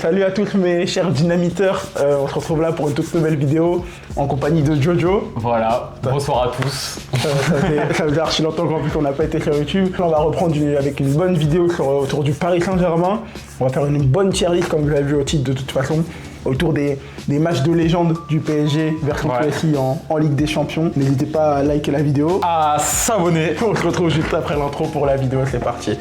Salut à tous mes chers dynamiteurs, on se retrouve là pour une toute nouvelle vidéo en compagnie de Jojo. Voilà, bonsoir à tous. Ça faisait archi longtemps qu'on n'a pas été sur YouTube. Là, on va reprendre avec une bonne vidéo autour du Paris Saint-Germain. On va faire une bonne tier list comme vous l'avez vu au titre de toute façon, autour des matchs de légende du PSG versus Chelsea en Ligue des Champions. N'hésitez pas à liker la vidéo. À s'abonner. On se retrouve juste après l'intro pour la vidéo, c'est parti.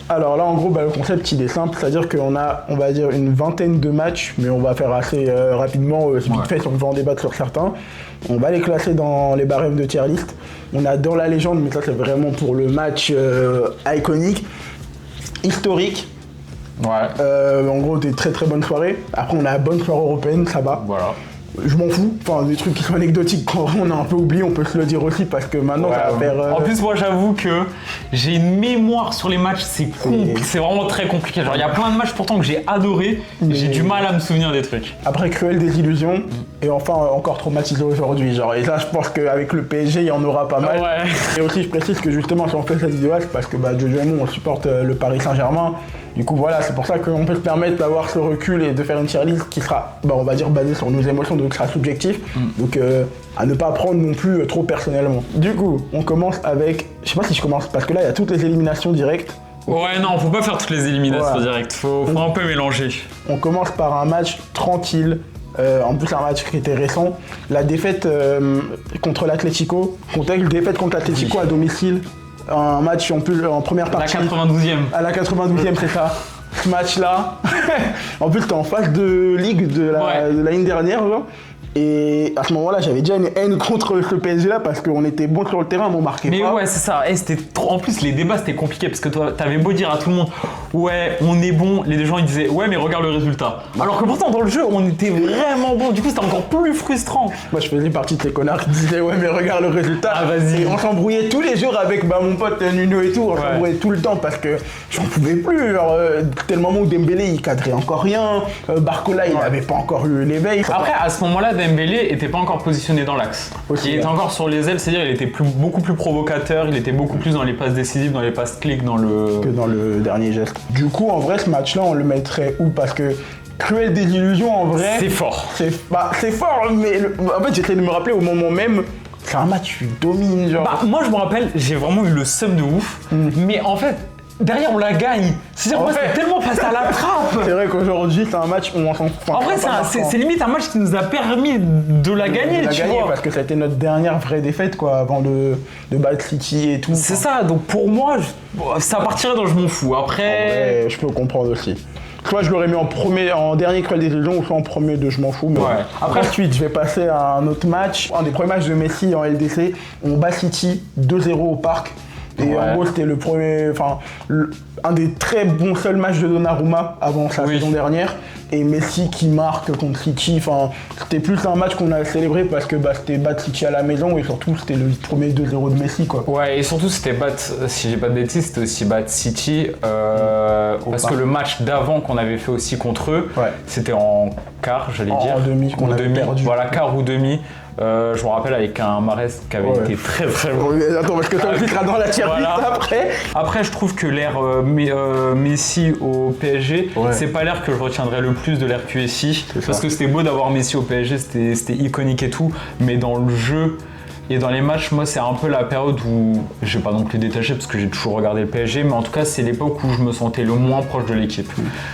Alors là, en gros, le concept, il est simple, c'est-à-dire qu'on a, on va dire, une vingtaine de matchs, mais on va faire assez rapidement, vite fait, si on veut en débattre sur certains. On va les classer dans les barèmes de tier list. On a dans la légende, mais ça, c'est vraiment pour le match iconique, historique. Ouais. En gros, des très très bonnes soirées. Après, on a la bonne soirée européenne, ça va. Voilà. Je m'en fous, enfin des trucs qui sont anecdotiques quand on a un peu oublié, on peut se le dire aussi parce que maintenant ça va faire... En plus moi j'avoue que j'ai une mémoire sur les matchs, c'est vraiment très compliqué. Genre il y a plein de matchs pourtant que j'ai adoré, mais j'ai du mal à me souvenir des trucs. Après cruelle désillusion, et enfin encore traumatisé aujourd'hui, genre, et là je pense qu'avec le PSG il y en aura pas mal. Ouais. Et aussi je précise que justement si on fait cette vidéo c'est parce que Jojo et moi on supporte le Paris Saint-Germain. Du coup voilà, c'est pour ça qu'on peut se permettre d'avoir ce recul et de faire une tier list qui sera, on va dire, basée sur nos émotions, donc sera subjectif. Donc à ne pas prendre non plus trop personnellement. Du coup, on commence avec, je sais pas si je commence, parce que là il y a toutes les éliminations directes. Ouais non, faut pas faire toutes les éliminations directes, faut un peu mélanger. On commence par un match tranquille. En plus un match qui était récent, la défaite contre l'Atlético, contexte défaite contre l'Atlético à domicile. Un match en première partie. À la 92e. À la 92e, c'est ça. Ce match-là, en plus, t'es en phase de ligue de l'année dernière, genre. Et à ce moment-là, j'avais déjà une haine contre ce PSG-là parce qu'on était bon sur le terrain, mais on marquait pas. Mais ouais, c'est ça. Et en plus, les débats, c'était compliqué parce que toi, t'avais beau dire à tout le monde, ouais, on est bon. Les gens, ils disaient, ouais, mais regarde le résultat. Alors que pourtant, dans le jeu, on était vraiment bon. Du coup, c'était encore plus frustrant. Moi, je faisais partie de ces connards qui disaient, ouais, mais regarde le résultat. Ah, vas-y. Et on s'embrouillait tous les jours avec mon pote Nuno et tout. On s'embrouillait tout le temps parce que j'en pouvais plus. Genre, c'était le moment où Dembélé, il cadrait encore rien. Barcola, il n'avait pas encore eu l'éveil. Après, à ce moment-là, Dembélé était pas encore positionné dans l'axe. Il était encore sur les ailes, c'est-à-dire il était beaucoup plus provocateur, il était beaucoup plus dans les passes décisives, dans les passes clics, que dans le dernier geste. Du coup, en vrai, ce match-là, on le mettrait où? Parce que cruelle désillusion, en vrai... C'est fort. C'est fort, mais en fait, j'essaie de me rappeler au moment même... C'est un match, tu domines, genre... moi, je me rappelle, j'ai vraiment eu le seum de ouf, mais en fait... Derrière, on la gagne. C'est-à-dire, c'est tellement passé à la trappe. C'est vrai qu'aujourd'hui, c'est un match où on s'en fout. En vrai, c'est limite un match qui nous a permis de la gagner, tu vois. Parce que ça a été notre dernière vraie défaite, quoi, avant de battre City et tout. C'est ça, donc pour moi, ça partirait dans je m'en fous. Après... En vrai, je peux comprendre aussi. Soit je l'aurais mis en dernier cruel désillusion, ou soit en premier de je m'en fous. Mais après, ensuite, je vais passer à un autre match. Un des premiers matchs de Messi en LDC. On bat City 2-0 au Parc. Et en gros, c'était un des très bons seuls matchs de Donnarumma avant sa saison dernière. Et Messi qui marque contre City, c'était plus un match qu'on a célébré parce que c'était battre City à la maison et surtout c'était le premier 2-0 de Messi, quoi. Ouais, et surtout c'était si j'ai pas de bêtises, c'était aussi battre City parce que le match d'avant qu'on avait fait aussi contre eux, c'était en quart, j'allais dire. En demi, qu'on avait perdu. Voilà, quart ou demi. Je me rappelle avec un Mahrez qui avait été très très bon. Attends, parce que ça aussi sera dans la tier list après. Après, je trouve que l'ère Messi au PSG, c'est pas l'ère que je retiendrai le plus de l'ère QSI. Parce que c'était beau d'avoir Messi au PSG, c'était iconique et tout, mais dans le jeu et dans les matchs, moi, c'est un peu la période où je vais pas non plus détacher parce que j'ai toujours regardé le PSG, mais en tout cas, c'est l'époque où je me sentais le moins proche de l'équipe.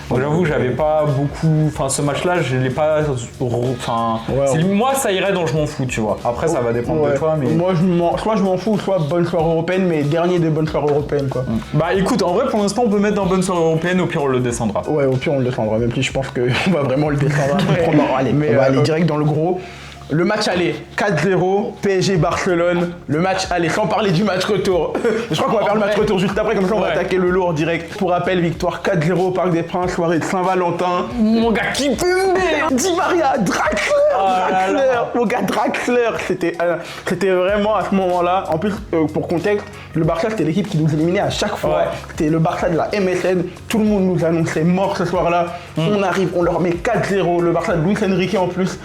Donc j'avoue que j'avais pas beaucoup. Ce match-là, je l'ai pas. Moi, ça irait dans je m'en fous, tu vois. Après, ça va dépendre de toi, mais. Moi, soit je m'en fous, soit bonne soirée européenne, mais dernier des bonnes soirées européennes, quoi. Écoute, en vrai, pour l'instant, on peut mettre dans bonne soirée européenne, au pire, on le descendra. Ouais, au pire, on le descendra, même si je pense qu'on va vraiment le descendre après. On va aller direct dans le gros. Le match aller, 4-0, PSG Barcelone. Le match aller, sans parler du match retour. Je crois qu'on va faire le match retour juste après, comme ça on va attaquer le lourd direct. Pour rappel, victoire 4-0 au Parc des Princes, soirée de Saint-Valentin. Mon gars, qui peut Di Maria, Draxler, mon gars, Draxler. C'était vraiment à ce moment-là. En plus, pour contexte, le Barça c'était l'équipe qui nous éliminait à chaque fois. C'était le Barça de la MSN. Tout le monde nous annonçait mort ce soir-là. On arrive, on leur met 4-0. Le Barça de Luis Enrique en plus.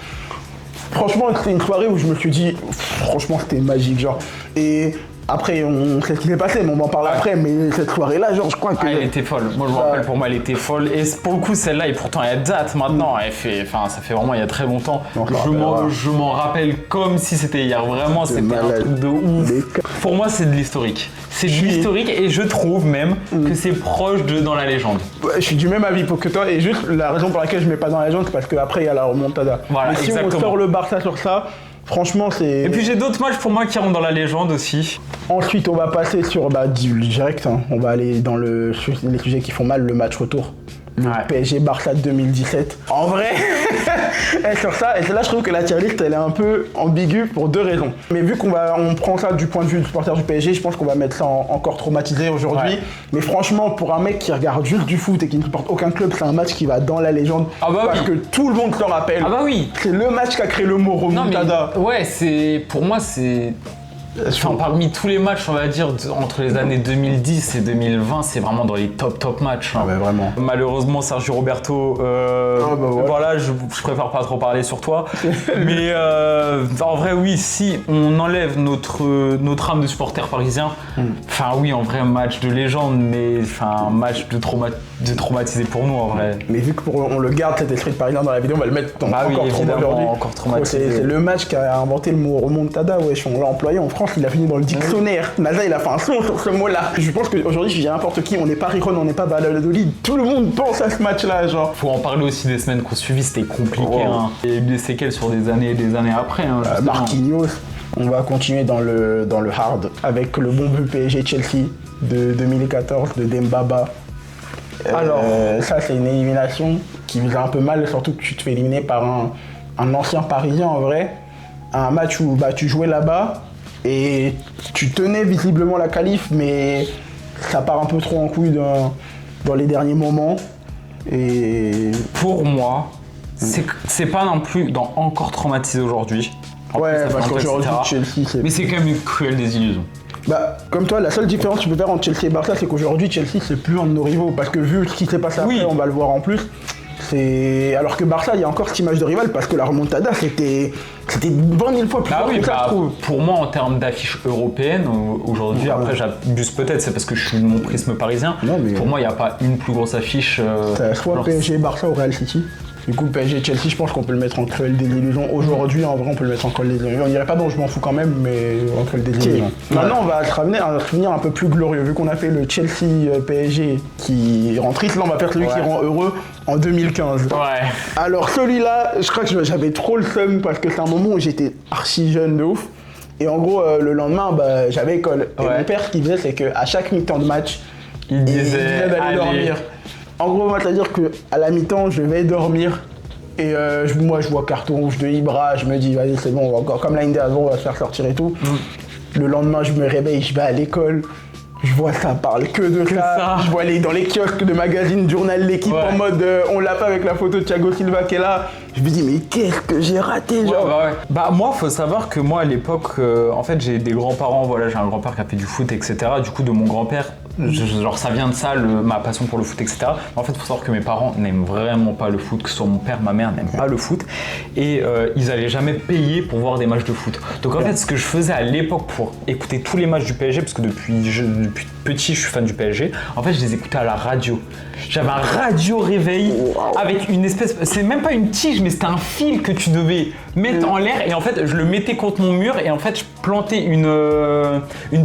Franchement, c'était une soirée où je me suis dit, franchement, c'était magique, genre. Et après, on sait ce qui s'est passé, mais on en parle après. Mais cette soirée-là, genre, je crois que. Elle était folle. Moi, je me rappelle, pour moi, elle était folle. Et pour le coup, celle-là, et pourtant, elle date maintenant. Ça fait vraiment il y a très longtemps. Je m'en rappelle comme si c'était hier. Vraiment, c'était un truc de ouf. Pour moi, c'est de l'historique. C'est de l'historique et je trouve même que c'est proche de dans la légende. Ouais, je suis du même avis que toi. Et juste, la raison pour laquelle je mets pas dans la légende, c'est parce qu'après, il y a la remontada. Voilà, mais si exactement. on sort le Barça sur ça. Franchement, c'est. Et puis j'ai d'autres matchs pour moi qui rentrent dans la légende aussi. Ensuite, on va passer sur direct. Hein. On va aller dans les sujets qui font mal, le match retour. Le PSG Barça 2017. En vrai, sur ça, et là je trouve que la tier list elle est un peu ambiguë pour deux raisons. Mais vu qu'on prend ça du point de vue du supporter du PSG, je pense qu'on va mettre ça encore traumatisé aujourd'hui. Ouais. Mais franchement, pour un mec qui regarde juste du foot et qui ne supporte aucun club, c'est un match qui va dans la légende. Parce que tout le monde s'en rappelle. Ah bah oui. C'est le match qui a créé le mot remontada. Pour moi c'est. Enfin, parmi tous les matchs, on va dire, entre les années 2010 et 2020, c'est vraiment dans les top matchs. Hein. Ah bah vraiment. Malheureusement, Sergio Roberto, voilà, je préfère pas trop parler sur toi. Mais en vrai, oui, si on enlève notre âme de supporter parisien, enfin oui, en vrai, match de légende, mais un match de traumatisé pour nous, en vrai. Mais vu qu'on le garde, cet esprit de parisien dans la vidéo, on va le mettre encore traumatisé. C'est le match qui a inventé le mot remontada, wesh, on l'a employé en France. Il a fini dans le dictionnaire. Naza, il a fait un son sur ce mot-là. Je pense qu'aujourd'hui, je dis à n'importe qui, on n'est pas Riron, on n'est pas Valladolid. Tout le monde pense à ce match-là, genre. Faut en parler aussi des semaines qu'on suivi, c'était compliqué. Hein. Il y a eu des séquelles sur des années et des années après. Hein, Marquinhos. On va continuer dans le hard avec le bon but PSG Chelsea de 2014 de Dembaba. Alors, ça, c'est une élimination qui faisait un peu mal, surtout que tu te fais éliminer par un ancien Parisien en vrai. Un match où tu jouais là-bas. Et tu tenais visiblement la qualif, mais ça part un peu trop en couille dans les derniers moments. Et pour moi, c'est pas non plus encore traumatisé aujourd'hui. Ouais, parce qu'aujourd'hui, Chelsea, mais c'est quand même une cruelle désillusion. Comme toi, la seule différence que tu peux faire entre Chelsea et Barça, c'est qu'aujourd'hui, Chelsea, c'est plus un de nos rivaux. Parce que vu ce qui s'est passé après, on va le voir en plus. Alors que Barça, il y a encore cette image de rival parce que la remontada, c'était 20 000 fois plus fort que ça, je trouve. Pour moi, en termes d'affiches européennes, aujourd'hui, après j'abuse peut-être, c'est parce que je suis de mon prisme parisien. Non, mais pour moi, il n'y a pas une plus grosse affiche. Soit PSG Barça ou Real City. Du coup, PSG Chelsea, je pense qu'on peut le mettre en cruelle désillusion. Aujourd'hui, en vrai, on peut le mettre en cruelle désillusion. On dirait pas donc je m'en fous quand même, mais en cruelle désillusion. Maintenant, on va se ramener à un souvenir un peu plus glorieux. Vu qu'on a fait le Chelsea PSG qui rend triste, là, on va faire celui qui rend heureux en 2015. Ouais. Alors, celui-là, je crois que j'avais trop le seum parce que c'est un moment où j'étais archi jeune de ouf. Et en gros, le lendemain, j'avais école. Et mon père, ce qu'il faisait, c'est qu'à chaque mi-temps de match, il disait d'aller dormir. En gros, moi, c'est-à-dire qu'à la mi-temps, je vais dormir et moi, je vois carton rouge de Ibra, je me dis, vas-y, c'est bon, encore comme l'année dernière, on va se faire sortir et tout. Le lendemain, je me réveille, je vais à l'école, je vois ça parle que de ça. Je vois dans les kiosques de magazines, journal L'équipe en mode on l'a pas avec la photo de Thiago Silva qui est là. Je me dis, mais qu'est-ce que j'ai raté, genre. Moi, faut savoir que moi, à l'époque, en fait, j'ai des grands-parents, voilà, j'ai un grand-père qui a fait du foot, etc. Du coup, de mon grand-père, genre ça vient de ça, ma passion pour le foot, etc. Mais en fait, il faut savoir que mes parents n'aiment vraiment pas le foot, que ce soit mon père, ma mère n'aiment pas le foot. Et ils allaient jamais payer pour voir des matchs de foot. Donc en fait, ce que je faisais à l'époque pour écouter tous les matchs du PSG, parce que depuis petit, je suis fan du PSG, en fait, je les écoutais à la radio. J'avais un radio réveil avec une espèce, c'est même pas une tige, mais c'était un fil que tu devais mettre en l'air et en fait je le mettais contre mon mur et en fait je plantais une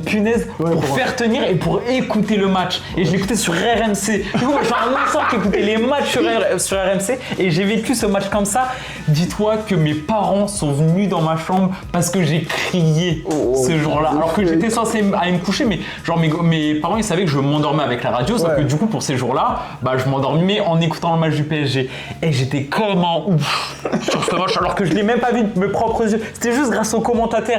punaise pour faire tenir et pour écouter le match et je l'écoutais sur RMC. Du coup, j'ai un enfant qui écoutait les matchs sur RMC et j'ai vécu ce match comme ça. Dis-toi que mes parents sont venus dans ma chambre parce que j'ai crié ce jour-là alors que j'étais censé aller me coucher, mais genre mes parents ils savaient que je m'endormais avec la radio, sauf que du coup pour ces jours-là je m'endormais en écoutant le match du PSG et j'étais comme un ouf sur ce match alors que je l'ai même pas vu de mes propres yeux. C'était juste grâce au commentateur,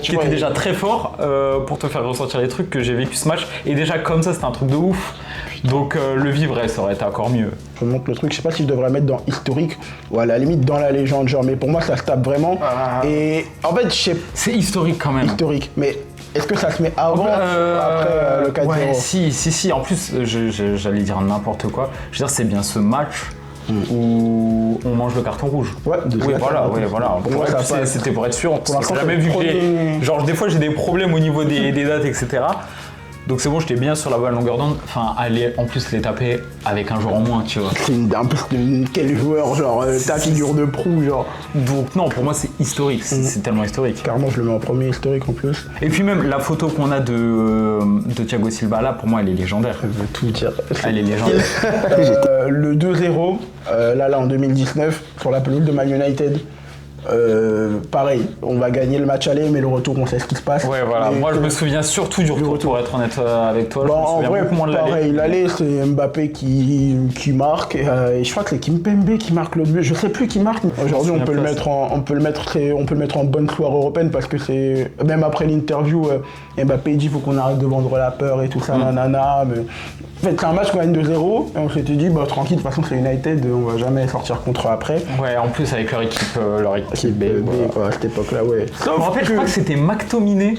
qui était déjà très fort pour te faire ressentir les trucs que j'ai vécu ce match et déjà comme ça c'était un truc de ouf. Donc le vivre ça aurait été encore mieux. Je montre le truc, je sais pas si je devrais mettre dans historique ou à la limite dans la légende genre, mais pour moi ça se tape vraiment. Et en fait c'est historique quand même. Historique, mais est-ce que ça se met avant ou après le 4-0 si. En plus, j'allais dire n'importe quoi. Je veux dire, c'est bien ce match où on mange le carton rouge. Ouais, voilà. Pour c'était pour être sûr. Parce que j'ai jamais vu que genre des fois j'ai des problèmes au niveau des dates, etc. Donc c'est bon, j'étais bien sur la bonne longueur d'onde. Enfin, en plus les taper avec un jour en moins, tu vois. C'est un peu quel joueur, genre ta figure de proue, genre. Donc non, pour moi c'est historique, c'est tellement historique. Clairement, je le mets en premier historique en plus. Et puis même la photo qu'on a de Thiago Silva là, pour moi elle est légendaire. Je veux tout dire. Elle est légendaire. Le 2-0, là en 2019, sur la pelouse de Man United. Pareil, on va gagner le match aller, mais le retour, on sait ce qui se passe. Ouais, voilà. Moi, je me souviens surtout du retour, pour être honnête avec toi. Bon, en vrai, beaucoup moins de l'aller. Pareil, l'aller, c'est Mbappé qui marque. Et je crois que c'est Kimpembe qui marque le but. Je sais plus qui marque. Aujourd'hui, on peut le mettre en bonne soirée européenne parce que c'est même après l'interview, Mbappé dit faut qu'on arrête de vendre la peur et tout ça, nanana. Mais en fait, c'est un match qu'on gagne 2-0 et on s'était dit tranquille, de toute façon c'est United, on va jamais sortir contre eux après. Ouais, en plus avec leur équipe B, à cette époque-là, ouais. En fait, je crois que c'était McTominay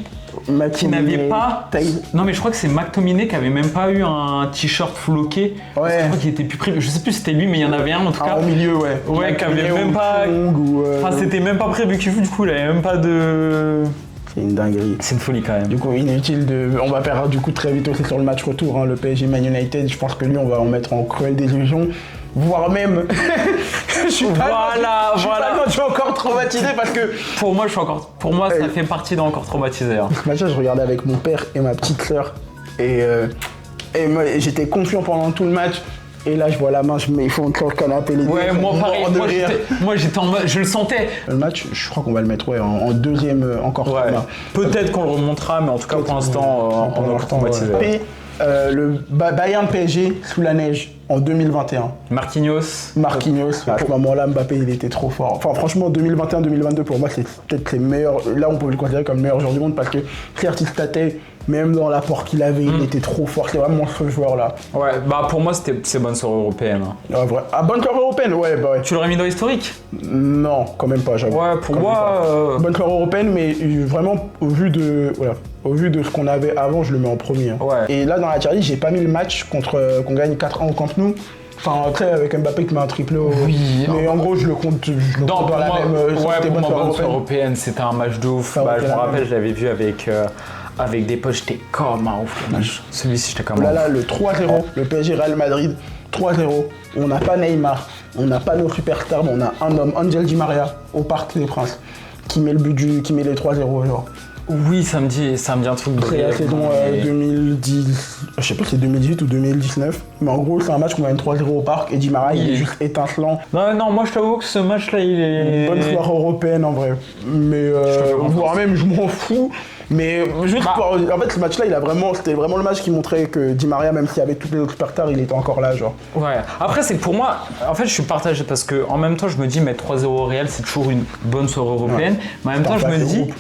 qui n'avait pas. Non, mais je crois que c'est McTominay qui avait même pas eu un t-shirt floqué. Ouais. Je crois qu'il était plus prévu. Je sais plus si c'était lui, mais il y en avait un en tout cas. Au milieu, ouais. Ouais, qui avait même pas. Enfin, c'était même pas prévu qu'il joue, du coup, il avait même pas de. C'est une dinguerie. C'est une folie quand même. Du coup, inutile de. On va perdre du coup très vite aussi sur le match retour, le PSG Man United. Je pense que lui, on va en mettre en cruelle désillusion. Voire même. Je suis encore traumatisé parce que. Pour moi, ça fait partie d'encore traumatisé. Hein. Ce match-là, je regardais avec mon père et ma petite sœur. Et j'étais confiant pendant tout le match. Et là, je vois la main, je mets sur le canapé. Ouais, moi pareil. Moi, j'étais en mode, je le sentais. Le match, je crois qu'on va le mettre en deuxième encore. Ouais. Peut-être qu'on le remontera, mais en tout cas, pour l'instant, on est encore traumatisé. Et le Bayern PSG sous la neige en 2021. Marquinhos, à ce moment-là, Mbappé, il était trop fort. Enfin, franchement, 2021-2022, pour moi, c'est peut-être les meilleurs. Là, on peut le considérer comme le meilleur joueur du monde parce que, certes, il statait, même dans l'apport qu'il avait, il était trop fort. C'est vraiment ce joueur-là. Ouais, pour moi, c'est bonne soirée européenne. Ouais, vrai. Ah, bonne soirée européenne, ouais. Tu l'aurais mis dans l'historique ? Non, quand même pas, j'avoue. Ouais, pour moi. Bonne soirée européenne, mais vraiment, au vu de ce qu'on avait avant, je le mets en premier. Hein. Ouais. Et là, dans la tier list, j'ai pas mis le match qu'on gagne 4-1 au Camp Nou. Enfin, très avec Mbappé qui met un triplé au... Oui. Mais en gros, je le compte dans la même... Ouais, pour moi, bonne soirée européenne, c'était un match de ouf. Je me rappelle, je l'avais vu avec des potes, j'étais comme un ouf le match. Celui-ci, j'étais comme un ouf. Là, le 3-0, le PSG Real Madrid, 3-0. On n'a pas Neymar, on n'a pas nos superstars, mais on a un homme, Angel Di Maria, au Parc des Princes, qui met les 3-0, genre. Oui, ça me dit un truc de... Après la saison 2010, je sais pas si c'est 2018 ou 2019, mais en gros c'est un match qu'on gagne 3-0 au Parc et Di Maria il est juste étincelant. Non, moi je t'avoue que ce match-là il est... Une bonne soirée européenne en vrai, mais voire même je m'en fous. Mais juste en fait ce match-là c'était vraiment le match qui montrait que Di Maria, même s'il y avait toutes les autres superstars, il était encore là genre. Ouais, après c'est que pour moi, en fait je suis partagé parce que en même temps je me dis mettre 3-0 au Real c'est toujours une bonne soirée européenne, mais en même temps je me dis...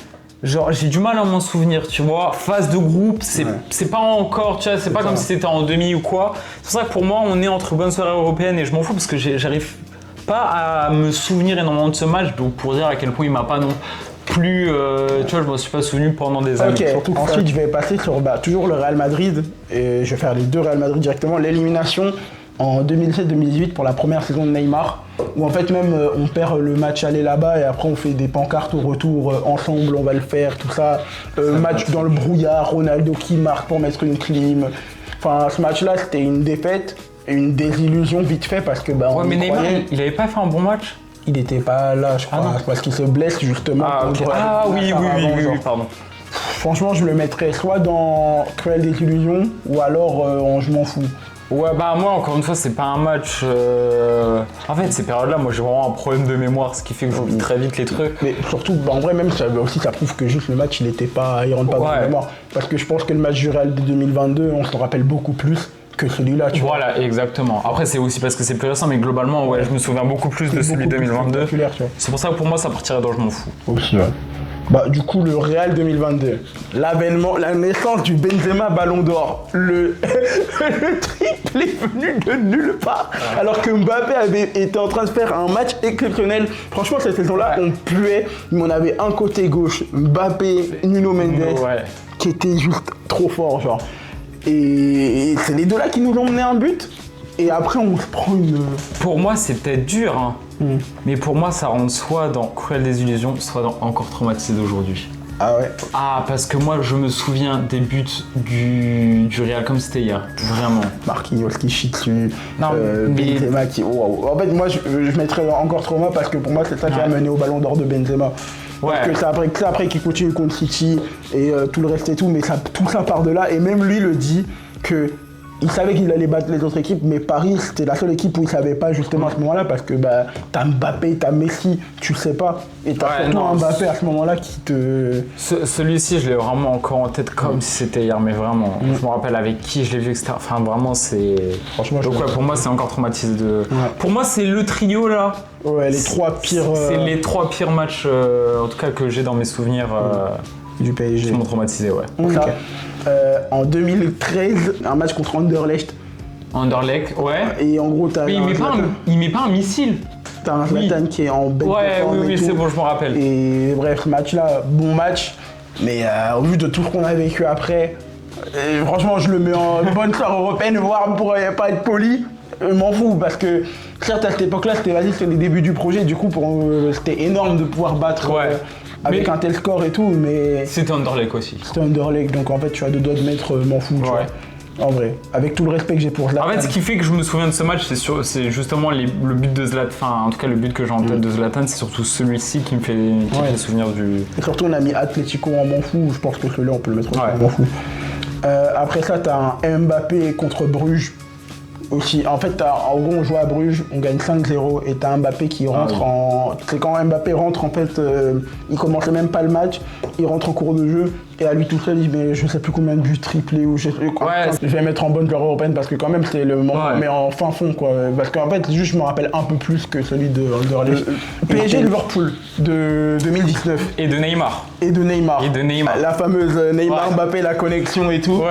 Genre j'ai du mal à m'en souvenir, tu vois, phase de groupe, c'est pas encore, tu vois, c'est pas comme si c'était en demi ou quoi. C'est pour ça que pour moi on est entre bonne soirée européenne et je m'en fous parce que j'arrive pas à me souvenir énormément de ce match, donc pour dire à quel point il m'a pas non plus, tu vois, je m'en suis pas souvenu pendant des années. Ok, ensuite je vais passer sur toujours le Real Madrid et je vais faire les deux Real Madrid directement, l'élimination en 2017-2018 pour la première saison de Neymar, où en fait même on perd le match aller là-bas et après on fait des pancartes au retour, ensemble on va le faire, tout ça. Match dans le brouillard, Ronaldo qui marque pour mettre une clim. Enfin ce match-là c'était une défaite, une désillusion vite fait parce que mais Neymar il avait pas fait un bon match. Il était pas là je crois, parce qu'il se blesse justement. Oui, pardon. Franchement je le mettrais soit dans cruelle désillusion ou alors en je m'en fous. Ouais, moi encore une fois c'est pas un match. En fait ces périodes-là, moi j'ai vraiment un problème de mémoire, ce qui fait que j'oublie très vite les trucs. Mais surtout, en vrai même ça prouve que juste le match il rentre pas dans la mémoire. Parce que je pense que le match du Real de 2022, on s'en rappelle beaucoup plus que celui-là, tu vois. Voilà, exactement. Après c'est aussi parce que c'est plus récent, mais globalement je me souviens beaucoup plus de celui 2022. C'est pour ça que pour moi ça partirait dans je m'en fous. Aussi, ouais. Du coup, le Real 2022, l'avènement, la naissance du Benzema Ballon d'Or, le triplé venu de nulle part, alors que Mbappé était en train de faire un match exceptionnel. Franchement, cette saison-là, on puait, mais on avait un côté gauche, Mbappé, Nuno Mendes, qui était juste trop fort, genre. Et c'est les deux-là qui nous ont mené un but. Et après, on se prend une... Pour moi, c'est peut-être dur, hein. Mais pour moi, ça rentre soit dans Cruel Désillusion, soit dans Encore Traumatisé d'aujourd'hui. Ah ouais. Ah, parce que moi, je me souviens des buts du Real comme c'était hier. Vraiment. Marquinhos qui chie dessus. Non, Benzema qui... Wow. En fait, moi, je mettrais Encore Trauma parce que pour moi, c'est ça qui a mené au Ballon d'Or de Benzema. Ouais. Parce que c'est après qu'il continue contre City et tout le reste et tout, mais ça, tout ça part de là. Et même lui le dit que il savait qu'il allait battre les autres équipes, mais Paris, c'était la seule équipe où il savait pas justement à ce moment-là, parce que t'as Mbappé, t'as Messi, tu sais pas, et t'as surtout Mbappé à ce moment-là qui te... Celui-ci, je l'ai vraiment encore en tête comme si c'était hier, mais vraiment, je me rappelle avec qui je l'ai vu, etc. Enfin, vraiment, c'est... Franchement, donc ouais, pour moi, c'est Encore Traumatisé de... Ouais. Pour moi, c'est le trio, là. Ouais, les trois pires... C'est les trois pires matchs, en tout cas, que j'ai dans mes souvenirs... du PSG. Qui m'ont traumatisé, ouais. Okay. En 2013, un match contre Anderlecht. Anderlecht, ouais. Et en gros, t'as... Mais il met pas un missile. T'as un Zlatan qui est en bête de forme. Oui, c'est bon, je me rappelle. Et bref, ce match-là, bon match. Mais au vu de tout ce qu'on a vécu après, franchement, je le mets en bonne soirée européenne, voire pour pas être poli. Je m'en fous, parce que certes, à cette époque-là, c'était les débuts du projet. Du coup, c'était énorme de pouvoir battre... avec un tel score et tout, mais... C'était Anderlecht aussi. C'était Anderlecht, donc en fait, tu as deux doigts de mettre m'en fous, tu vois. En vrai, avec tout le respect que j'ai pour Zlatan. En fait, ce qui fait que je me souviens de ce match, c'est justement le but de Zlatan, enfin, en tout cas, le but que j'ai en tête de Zlatan, c'est surtout celui-ci qui me fait souvenir du... Et surtout, on a mis Atlético en m'en fous, je pense que celui-là, on peut le mettre en m'en fous. Après ça, t'as un Mbappé contre Bruges. Aussi, en fait, en gros, on joue à Bruges, on gagne 5-0 et t'as Mbappé qui rentre C'est quand Mbappé rentre, en fait, il commençait même pas le match, il rentre en cours de jeu et à lui tout seul, il met je sais plus combien de buts triplés ou je sais quoi. Je vais mettre en bonne joueur européenne parce que quand même, c'est le moment, mais en fin fond, quoi. Parce qu'en fait, juste, je me rappelle un peu plus que celui de Anderlecht. PSG Liverpool de 2019. Et de Neymar. La fameuse Neymar Mbappé, la connexion et tout.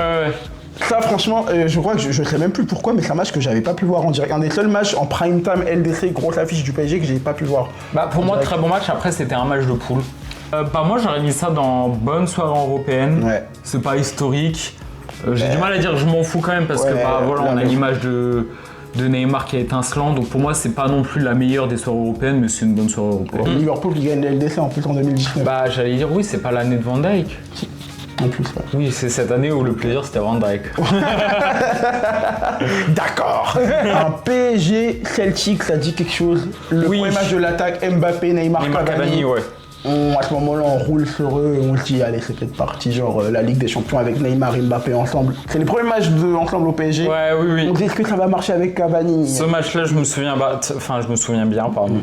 Ça, franchement, je crois que je sais même plus pourquoi, mais c'est un match que j'avais pas pu voir en direct. Un des seuls matchs en prime time LDC, grosse affiche du PSG, que j'ai pas pu voir. Pour moi, très bon match. Après, c'était un match de poule. Moi, j'aurais mis ça dans bonne soirée européenne. C'est pas historique. J'ai du mal à dire je m'en fous quand même parce que on a l'image de Neymar qui est étincelant. Donc pour moi, c'est pas non plus la meilleure des soirées européennes, mais c'est une bonne soirée européenne. Liverpool qui gagne la LDC en plus en 2019. J'allais dire oui, c'est pas l'année de Van Dijk. En plus, Oui, c'est cette année où le plaisir c'était Van Dijk. D'accord. Un PSG Celtic, ça dit quelque chose. Le premier match de l'attaque, Mbappé, Neymar, Cavani. À ce moment-là, on roule sur eux et on se dit, allez, c'est peut-être parti, genre la Ligue des Champions avec Neymar et Mbappé ensemble. C'est les premiers matchs ensemble au PSG. Oui. On dit, est-ce que ça va marcher avec Cavani? Ce match-là, je me souviens bien, pardon.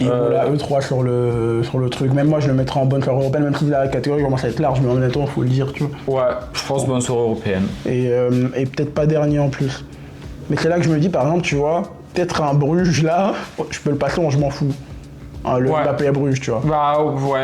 Et voilà, eux trois sur le truc. Même moi, je le mettrais en bonne soirée européenne, même si la catégorie commence à être large, mais en même temps, il faut le dire, tu vois. Ouais, je pense bonne soirée européenne. Et peut-être pas dernier en plus. Mais c'est là que je me dis, par exemple, tu vois, peut-être un Bruges là, je peux le passer en je m'en fous. Le Mbappé à Bruges, tu vois.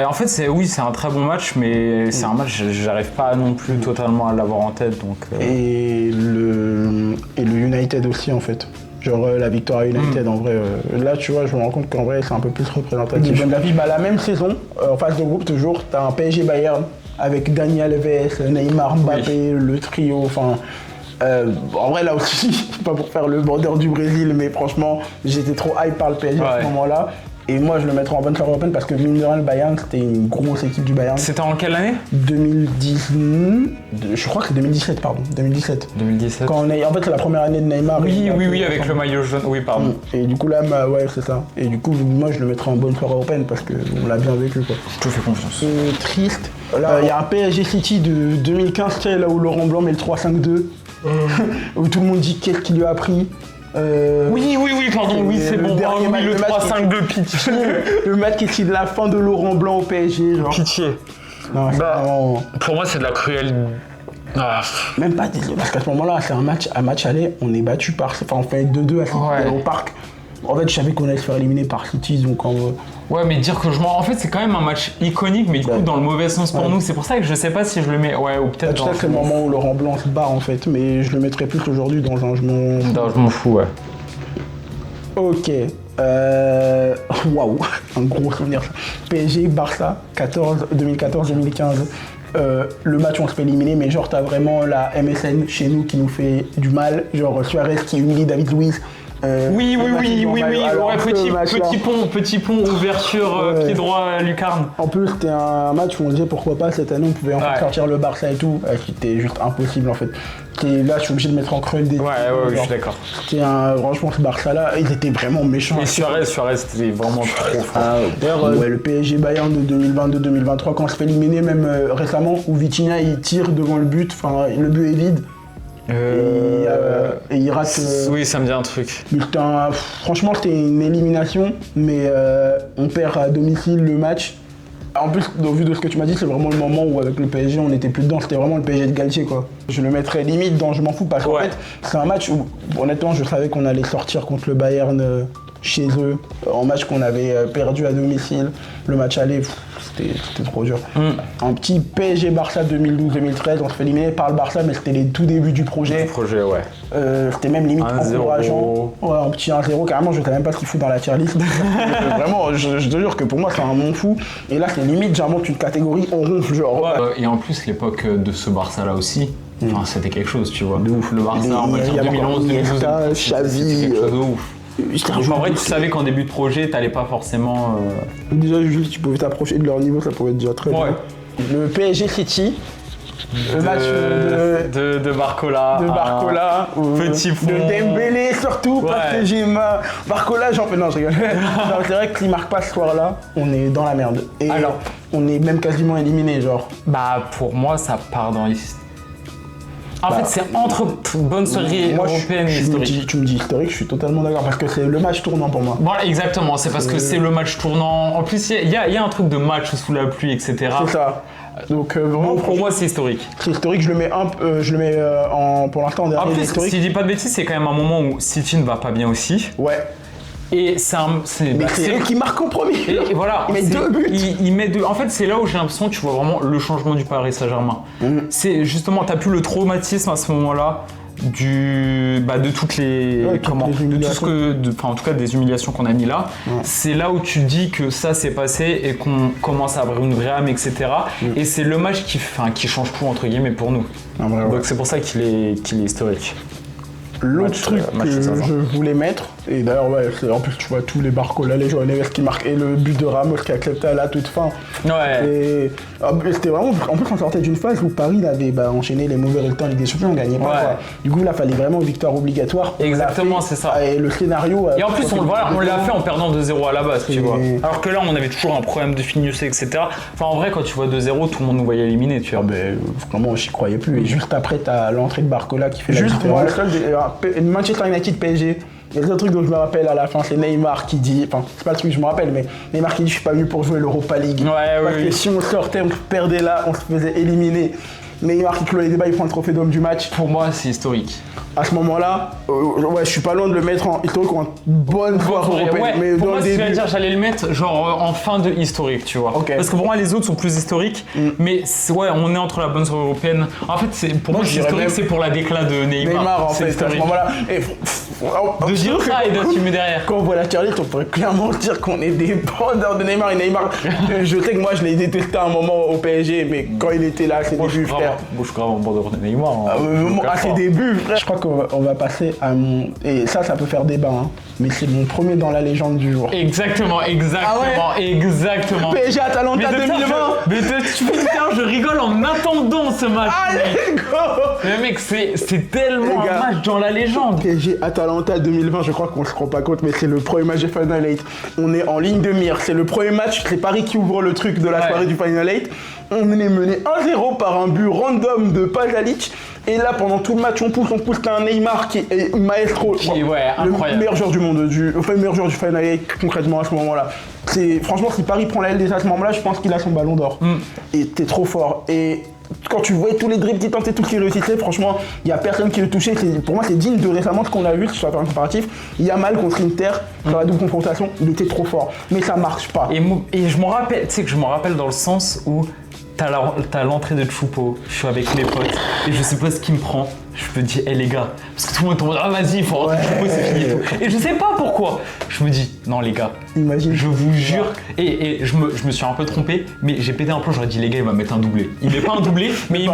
En fait, c'est un très bon match, mais c'est un match, j'arrive pas non plus totalement à l'avoir en tête, donc... Et le United aussi, en fait. Genre la victoire à United, en vrai. Là, tu vois, je me rends compte qu'en vrai, c'est un peu plus représentatif. La même saison, en phase de groupe, toujours, t'as un PSG Bayern avec Dani Alves, Neymar, Mbappé, le trio, enfin... en vrai, là aussi, pas pour faire le border du Brésil, mais franchement, j'étais trop hype par le PSG à ce moment-là. Et moi, je le mettrais en bonne soirée européenne parce que mine de rien, le Bayern, c'était une grosse équipe du Bayern. C'était en quelle année ? 2010... Je crois que c'est 2017, pardon. 2017. En fait, c'est la première année de Neymar. Oui, avec le maillot jaune. Oui, pardon. Et du coup, là, c'est ça. Et du coup, moi, je le mettrais en bonne soirée européenne parce qu'on l'a bien vécu, quoi. Je te fais confiance. Triste. Là, il y a un PSG City de 2015, tu sais, là où Laurent Blanc met le 3-5-2. Où tout le monde dit qu'est-ce qu'il lui a appris. Oui, c'est bon. Le 3-5-2 pitié. Le match qui est de la fin de Laurent Blanc au PSG, genre. Pitié. Non, vraiment... Pour moi, c'est de la cruelle. Même pas désolé, parce qu'à ce moment-là, c'est un match aller, on est battu par. Enfin, on fait 2-2 au parc. En fait, je savais qu'on allait se faire éliminer par City, donc Ouais, mais dire que En fait, c'est quand même un match iconique, mais du coup, dans le mauvais sens pour nous. C'est pour ça que je sais pas si je le mets. Ouais, ou peut-être dans... c'est le moment où Laurent Blanc se barre, en fait, mais je le mettrais plus aujourd'hui dans un je m'en fous, ouais. Ok. Waouh, un gros souvenir. PSG, Barça, 2014-2015. le match on se fait éliminer, mais genre t'as vraiment la MSN chez nous qui nous fait du mal, genre Suarez qui humilie David Luiz. Oui, alors, petit pont, ouverture, pied droit à lucarne. En plus, c'était un match où on disait pourquoi pas cette année on pouvait enfin sortir le Barça et tout, c'était juste impossible en fait. Là, je suis obligé de mettre en creux le défi. Ouais, je suis d'accord. Franchement, ce Barça-là, ils étaient vraiment méchants. Et Suarez, c'était vraiment trop fort. D'ailleurs, le PSG Bayern de 2022-2023, quand on se fait éliminer, même récemment, où Vitinha il tire devant le but, enfin le but est vide. Et il rate. Oui, ça me dit un truc. Mais franchement, c'était une élimination, mais on perd à domicile le match. En plus, au vu de ce que tu m'as dit, c'est vraiment le moment où avec le PSG on n'était plus dedans, c'était vraiment le PSG de Galtier quoi. Je le mettrais limite dans je m'en fous parce qu'en fait c'est un match où honnêtement je savais qu'on allait sortir contre le Bayern chez eux, en match qu'on avait perdu à domicile. Le match aller, c'était trop dur. Un petit PSG Barça 2012-2013, on se fait éliminer par le Barça, mais c'était les tout débuts du projet. C'était même limite encourageant. Ouais, un petit 1-0, carrément, je ne sais même pas ce qu'il fout dans la tier list. Vraiment, je te jure que pour moi, c'est un monde fou. Et là, c'est limite, j'invente une catégorie en ronfle, genre. Et en plus, l'époque de ce Barça-là aussi, c'était quelque chose, tu vois. De ouf, le Barça en 2011, 2012, Xavi, quelque chose de ouf. En vrai, tu savais qu'en début de projet, t'allais pas forcément. Déjà, juste, tu pouvais t'approcher de leur niveau, ça pouvait être déjà très bien. Le PSG City, le match de Barcola. Petit fond. De Dembélé surtout, parce que j'ai Barcola, j'en fais. Non, je rigole. C'est vrai que s'il marque pas ce soir-là, on est dans la merde. Et alors, on est même quasiment éliminé, genre. Bah, pour moi, ça part dans. En fait, c'est entre bonne série européenne et historique. Tu me dis historique, je suis totalement d'accord, parce que c'est le match tournant pour moi. Voilà, exactement, c'est parce que c'est le match tournant. En plus, il y a un truc de match sous la pluie, etc. C'est ça. Donc vraiment, pour moi, c'est historique. C'est historique, je le mets pour l'instant en dernier. En plus, historique. si je dis pas de bêtises, c'est quand même un moment où City ne va pas bien aussi. Ouais. Et c'est eux qui marquent en premier. Et voilà, il met 2 buts. Il met 2. En fait, c'est là où j'ai l'impression que tu vois vraiment le changement du Paris Saint-Germain. C'est justement, t'as plus le traumatisme à ce moment-là de toutes les en tout cas des humiliations qu'on a mis là. C'est là où tu dis que ça s'est passé et qu'on commence à avoir une vraie âme, etc. Et c'est le match qui change tout entre guillemets pour nous. Donc c'est pour ça qu'il est historique. L'autre truc que je voulais mettre, et d'ailleurs en plus tu vois tous les Barcola, les joueurs Neves qui marquent, et le but de Ramos qui acceptait à la toute fin. Et c'était vraiment, en plus on sortait d'une phase où Paris avait enchaîné les mauvais résultats en Ligue des Champions, on gagnait pas. Du coup là fallait vraiment une victoire obligatoire. Exactement, c'est ça. Et le scénario. Et en plus on l'a fait en perdant 2-0 à la base, tu vois. Alors que là on avait toujours un problème de finesse, etc. Enfin en vrai quand tu vois 2-0, tout le monde nous voyait éliminer, tu vois. Vraiment j'y croyais plus. Et juste après t'as l'entrée de Barcola qui fait la différence. Manchester United PSG, il y a le truc dont je me rappelle à la fin, c'est Neymar qui dit, enfin c'est pas le truc que je me rappelle, mais Neymar qui dit je suis pas venu pour jouer l'Europa League. Parce que si on sortait, on perdait là, on se faisait éliminer. Neymar qui clôt les débats, il prend le trophée d'homme du match. Pour moi c'est historique. À ce moment-là, je suis pas loin de le mettre en historique ou en bonne voie européenne. Mais pour moi, j'allais le mettre genre en fin de historique, tu vois. Parce que pour moi, les autres sont plus historiques, mais on est entre la bonne soirée européenne. En fait, pour moi, historique, c'est pour la déclat de Neymar. Neymar, en fait, à ce moment-là. De dire ça et d'assumer derrière. Quand on voit la tier list, on pourrait clairement dire qu'on est des bandeurs de Neymar. Et Neymar, je sais que moi, je l'ai détesté à un moment au PSG, mais quand il était là à ses débuts, frère. Moi, je suis grave en bandeur de Neymar. À ses débuts, frère. Je crois qu'on va passer à mon... Et ça peut faire débat, mais c'est mon premier dans la légende du jour. Exactement. PSG Atalanta 2020. Je rigole en attendant ce match. Allez, go. Mais mec, c'est tellement un match dans la légende. PSG Atalanta 2020, je crois qu'on se rend pas compte, mais c'est le premier match du Final 8. On est en ligne de mire, c'est le premier match, c'est Paris qui ouvre le truc de la soirée du Final 8. On est mené 1-0 par un but random de Pajalic. Et là, pendant tout le match, on pousse, t'as un Neymar qui est maestro. Le meilleur joueur du monde, le meilleur joueur du Final 8, concrètement, à ce moment-là. Franchement, si Paris prend la LDC à ce moment-là, je pense qu'il a son ballon d'or. Et t'es trop fort. Et quand tu vois tous les dribbles qui tentaient, tout ce qui réussissait, franchement, il n'y a personne qui le touchait. Pour moi, c'est digne de récemment ce qu'on a vu, si je dois faire un comparatif. Yamal contre Inter, dans la double confrontation, il était trop fort. Mais ça marche pas. Et je m'en rappelle, tu sais que je m'en rappelle dans le sens où t'as l'entrée de Choupo, je suis avec mes potes et je sais pas ce qui me prend. je me dis, les gars, parce que tout le monde tombe, vas-y, il faut rentrer c'est fini. Et je sais pas pourquoi. Je me dis, non, les gars, imagine. Je vous jure, et je me suis un peu trompé, mais j'ai pété un plomb, j'aurais dit, les gars, il va mettre un doublé. Il met pas un doublé, mais il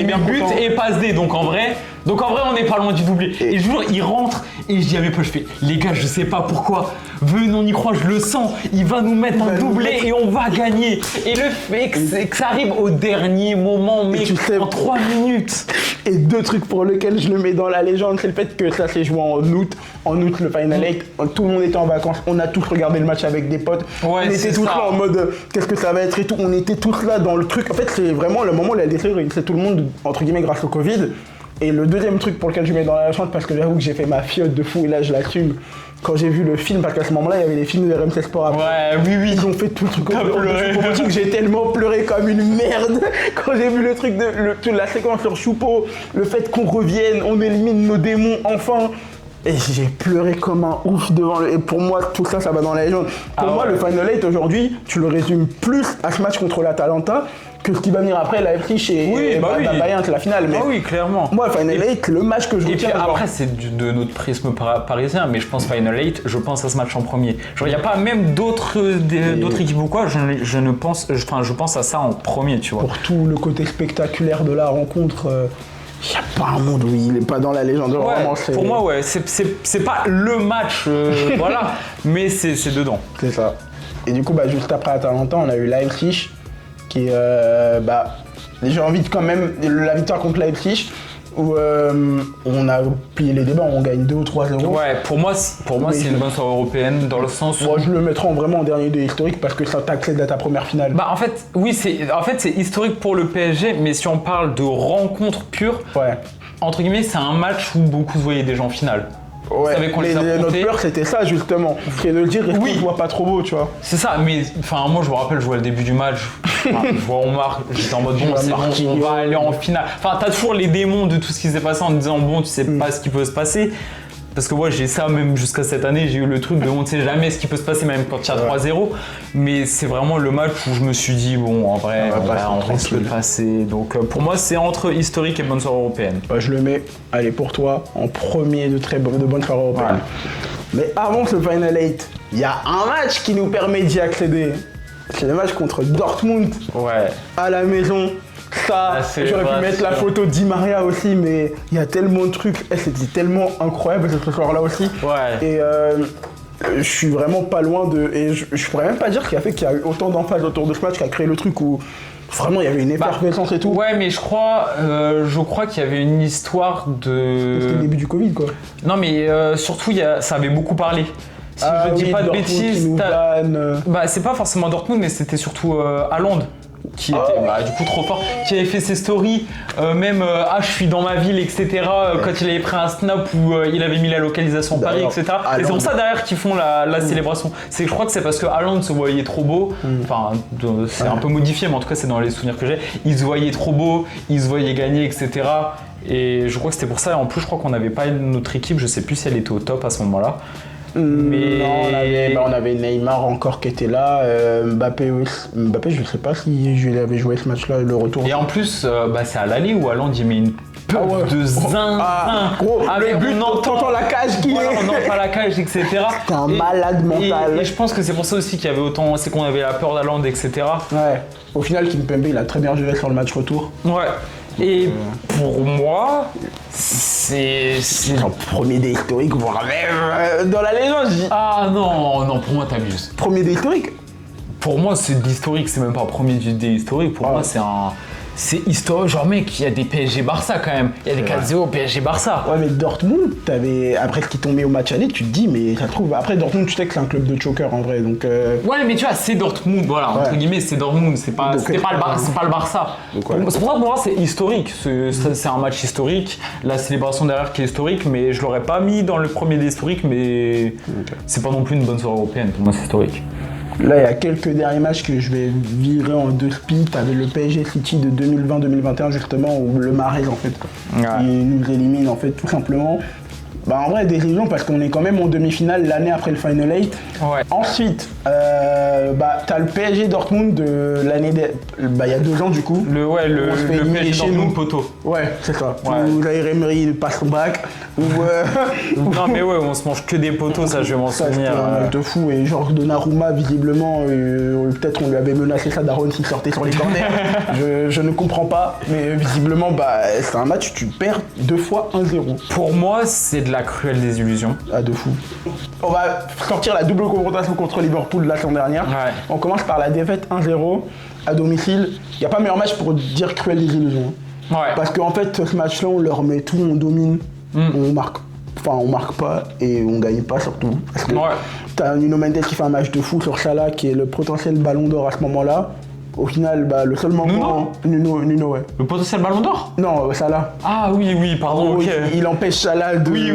met but et passe D, donc en vrai, on n'est pas loin du doublé. Et je jure, il rentre, et je dis à mes potes, je fais, les gars, je sais pas pourquoi, venez, on y croit, je le sens, il va nous mettre un doublé et on va gagner. Et le fait que ça arrive au dernier moment, mais en 3 minutes. Et 2 trucs pour lesquels je le mets dans la légende, c'est le fait que ça s'est joué en août. En août, le Final 8, tout le monde était en vacances, on a tous regardé le match avec des potes. On était tous là en mode qu'est-ce que ça va être et tout. On était tous là dans le truc. En fait, c'est vraiment le moment où la LDC c'est tout le monde, entre guillemets, grâce au Covid. Et le deuxième truc pour lequel je mets dans la légende, parce que j'avoue que j'ai fait ma fiotte de fou et là je l'assume. Quand j'ai vu le film, parce qu'à ce moment-là, il y avait les films de RMC Sport après. Ouais, oui. Ils ont fait tout le truc. J'ai tellement pleuré comme une merde quand j'ai vu le truc de la séquence sur Choupo, le fait qu'on revienne, on élimine nos démons enfin. Et j'ai pleuré comme un ouf devant le... Et pour moi, tout ça, ça va dans la légende. Pour moi, le Final 8 aujourd'hui, tu le résumes plus à ce match contre l'Atalanta que ce qui va venir après, la Leipzig et Bayern, c'est la finale. Mais oui, clairement. Moi, Final 8, le match que je retiens. Et puis après, c'est de notre prisme parisien, mais je pense Final 8, je pense à ce match en premier. Genre, il n'y a pas même d'autres équipes ou quoi, je pense à ça en premier, tu vois. Pour tout le côté spectaculaire de la rencontre. Il n'y a pas un monde où il n'est pas dans la légende. Vraiment, pour moi, c'est pas le match, voilà, mais c'est dedans. C'est ça. Et du coup, juste après Atalanta, on a eu Leipzig, qui j'ai envie de quand même, la victoire contre Leipzig, où on a plié les débats, on gagne 2 ou 3-0. Ouais, pour moi c'est une bonne soirée européenne dans le sens où... Moi je le mettrai vraiment en dernier de historique parce que ça t'accède à ta première finale. En fait, oui, c'est historique pour le PSG, mais si on parle de rencontre pure, entre guillemets, c'est un match où beaucoup se voyaient déjà en finale. Ouais, notre peur c'était ça justement, c'est de dire est-ce qu'on ne voit pas trop beau, tu vois. C'est ça, mais moi je me rappelle, je vois le début du match, je vois on marque, j'étais en mode bon, c'est bon, on va aller en finale. Enfin, t'as toujours les démons de tout ce qui s'est passé en disant bon, tu sais pas ce qui peut se passer. Parce que moi j'ai ça même jusqu'à cette année, j'ai eu le truc de on ne sait jamais ce qui peut se passer même quand il y a 3-0. Mais c'est vraiment le match où je me suis dit bon en vrai on risque de passer. Donc pour moi c'est entre historique et bonne soirée européenne. Je le mets, allez pour toi, en premier de bonne soirée européenne. Mais avant ce Final 8, il y a un match qui nous permet d'y accéder. C'est le match contre Dortmund à la maison. Ça, j'aurais pu mettre la photo de Di Maria aussi, mais il y a tellement de trucs. C'était tellement incroyable ce soir-là aussi. Et je suis vraiment pas loin de... Et je pourrais même pas dire qu'il y a eu autant d'emphase autour de ce match qui a créé le truc où vraiment il y avait une effervescence et tout. Ouais, mais je crois qu'il y avait une histoire de... C'était le début du Covid, quoi. Non, mais surtout, ça avait beaucoup parlé. Si je dis pas de bêtises, c'est pas forcément Dortmund, mais c'était surtout Haaland. Qui était du coup trop fort, qui avait fait ses stories, je suis dans ma ville, etc. Quand il avait pris un snap où il avait mis la localisation Paris, etc. Et c'est pour ça derrière qu'ils font la célébration. Je crois que c'est parce que Haaland se voyait trop beau, enfin c'est un peu modifié, mais en tout cas c'est dans les souvenirs que j'ai. Il se voyait trop beau, il se voyait gagner, etc. Et je crois que c'était pour ça. Et en plus je crois qu'on n'avait pas notre équipe, je sais plus si elle était au top à ce moment-là. Mais... Non, on avait Neymar encore qui était là, Mbappé aussi. Mbappé, je sais pas si je l'avais joué ce match-là, le retour. Et en plus, c'est à l'aller où Haaland il met une peur de zinzin. Gros, le but, on entend la cage qui est. On entend la cage, etc. C'est un malade mental. Et je pense que c'est pour ça aussi qu'il y avait autant, c'est qu'on avait la peur d'Haaland, etc. Ouais. Au final, Kimpembe, il a très bien géré sur le match retour. Ouais. Et pour moi, c'est un premier dé historique, voire même dans la légende. Ah non, pour moi t'abuses. Premier dé historique? Pour moi c'est de l'historique, c'est même pas un premier dé historique. Pour moi c'est historique. Genre mec, il y a des PSG Barça quand même. Il y a des 4-0 PSG Barça. Ouais, mais Dortmund, après ce qui tombait au match aller, tu te dis mais ça trouve. Après Dortmund, tu sais que c'est un club de choker en vrai, donc. Ouais, mais tu vois, c'est Dortmund, voilà, entre guillemets, c'est Dortmund, c'est pas le Barça. C'est pour ça que pour moi c'est historique. C'est un match historique. La célébration derrière qui est historique, mais je l'aurais pas mis dans le premier des historiques, mais c'est pas non plus une bonne soirée européenne. Pour moi, c'est historique. Là, il y a quelques derniers matchs que je vais virer en 2 speeds. T'avais le PSG City de 2020-2021 justement, où le Mahrez en fait, il nous élimine en fait tout simplement. En vrai, désillusion parce qu'on est quand même en demi-finale l'année après le Final 8. Ouais. Ensuite, t'as le PSG Dortmund de l'année il y a 2 ans du coup. Le PSG Dortmund poteau. Ouais, c'est ça. Ouais. Où Zaïre Emery passe son bac. Non mais ouais, on se mange que des poteaux, ça je vais m'en souvenir. C'était un match de fou et genre Donnarumma visiblement, peut-être on lui avait menacé ça Daron s'il sortait sur les corners. je ne comprends pas, mais visiblement c'est un match où tu perds 2 fois 1-0. Pour moi, c'est de la cruelle désillusion. Ah, de fou. On va sortir la double confrontation contre Liverpool la semaine dernière. Ouais. On commence par la défaite 1-0 à domicile. Il n'y a pas meilleur match pour dire cruelle désillusion. Ouais. Parce qu'en fait, ce match-là, on leur met tout, on domine, on marque. Enfin, on marque pas et on gagne pas surtout. Parce que t'as Nuno Mendes qui fait un match de fou sur Salah, qui est le potentiel ballon d'or à ce moment-là. Au final, le seul moment... Nuno, ouais. Le potentiel ballon d'or ? Non, Salah. Ah oui, pardon, ok. Il empêche Salah de... Oui.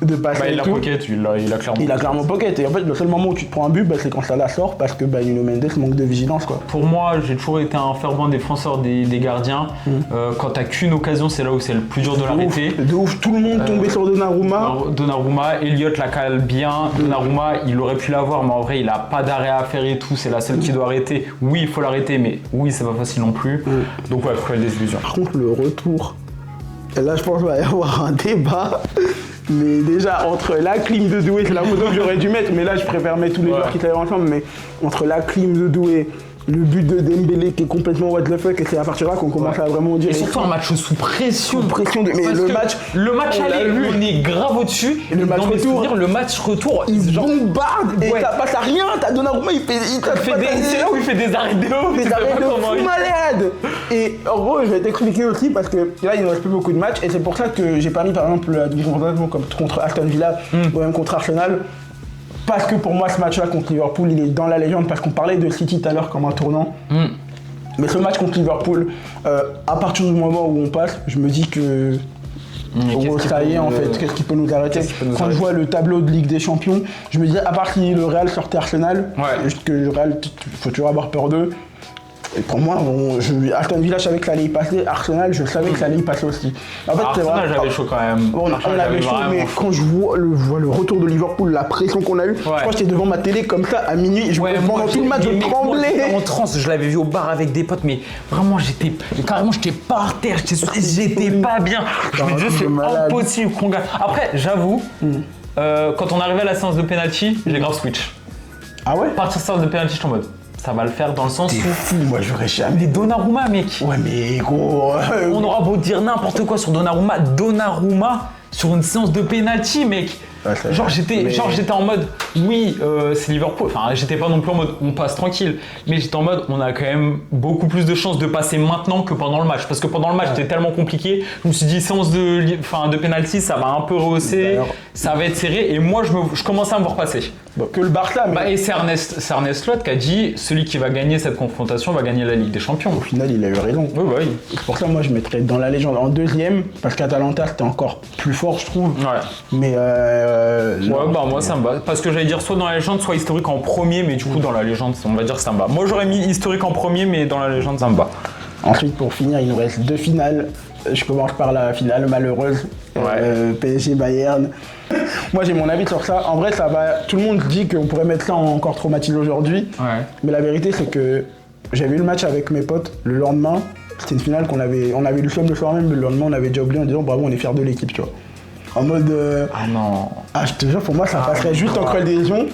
De passer il a pocket, il a clairement. Il a clairement pocket. Et en fait, le seul moment où tu te prends un but, c'est quand Salah sort parce que Nuno Mendes manque de vigilance, quoi. Pour moi, j'ai toujours été un fervent défenseur des gardiens. Quand t'as qu'une occasion, c'est là où c'est le plus dur de l'arrêter. De ouf, tout le monde tombait sur Donnarumma. Elliott la cale bien. Donnarumma, il aurait pu l'avoir, mais en vrai, il a pas d'arrêt à faire et tout. C'est la seule qui doit arrêter. Oui, il faut l'arrêter, mais oui, c'est pas facile non plus. Donc ouais, cruelle désillusion. Par contre, le retour. Et là, je pense qu'il va y avoir un débat. Mais déjà, entre la clim de Doué, c'est la photo que j'aurais dû mettre, mais là, je préfère mettre tous les joueurs qui travaillent ensemble. Mais entre la clim de Doué, le but de Dembélé qui est complètement what the fuck, et c'est à partir de là qu'on commence à vraiment dire. Et surtout un match sous pression. Mais le match aller, on est grave au-dessus. Et le match retour, il bombarde et ça passe à rien. T'as Donnarumma, c'est là où il fait des arrêts de haut. Des arrêts de fou malade. Et en gros, je vais t'expliquer aussi parce que là, il ne reste plus beaucoup de matchs et c'est pour ça que j'ai pas mis par exemple la confrontation comme contre Aston Villa ou même contre Arsenal. Parce que pour moi, ce match-là contre Liverpool, il est dans la légende. Parce qu'on parlait de City tout à l'heure comme un tournant. Mais ce match contre Liverpool, à partir du moment où on passe, je me dis que ça y est, en fait, qu'est-ce qui peut nous arrêter ? Quand je vois le tableau de Ligue des Champions, je me dis, à part si le Real sortait Arsenal, que le Real, faut toujours avoir peur d'eux. Et pour moi, Aston Villa, je savais que ça allait y passer. Arsenal, je savais que ça allait y passer aussi. En fait, Arsenal, j'avais chaud quand même. On avait chaud, mais quand je vois le retour de Liverpool, la pression qu'on a eue, je crois que j'étais devant ma télé comme ça à minuit. Pendant tout le match, je tremblais. En transe, je l'avais vu au bar avec des potes, mais vraiment, j'étais par terre, j'étais pas bien. Je me disais, c'est impossible qu'on gagne. Après, j'avoue, quand on arrivait à la séance de penalty, j'ai grave switch. Ah ouais ? Partir séance de penalty, je suis en mode. Ça va le faire dans le sens où. T'es fou, moi j'aurais jamais. Mais Donnarumma, mec. Ouais, mais gros. On aura beau dire n'importe quoi sur Donnarumma sur une séance de penalty, mec. Ouais, j'étais en mode oui, c'est Liverpool. Enfin, j'étais pas non plus en mode on passe tranquille, mais j'étais en mode on a quand même beaucoup plus de chances de passer maintenant que pendant le match, parce que pendant le match c'était tellement compliqué. Je me suis dit séance de penalty, ça va un peu rehausser, ça va être serré, et moi je commençais à me voir passer. Bon, que le Barça. Et c'est Ernest Slot qui a dit celui qui va gagner cette confrontation va gagner la Ligue des Champions. Au final, il a eu raison. Oui. C'est pour ça, moi, je mettrais dans la légende en deuxième, parce qu'Atalanta c'était encore plus fort, je trouve. Ouais. Mais moi ça me va. Parce que j'allais dire soit dans la légende, soit historique en premier, mais du coup dans la légende, on va dire que ça me va. Moi j'aurais mis historique en premier, mais dans la légende, ça me va. Ensuite, pour finir, il nous reste 2 finales. Je commence par la finale malheureuse. PSG Bayern. Moi j'ai mon avis sur ça. En vrai, ça va. Tout le monde dit qu'on pourrait mettre ça en encore traumatisé aujourd'hui. Ouais. Mais la vérité, c'est que j'ai vu le match avec mes potes le lendemain. C'était une finale on avait eu le somme le soir même, mais le lendemain on avait déjà oublié en disant bravo, on est fiers de l'équipe, tu vois. En mode. Ah non. Ah, je te jure, pour moi ça passerait juste en cruelle désillusion.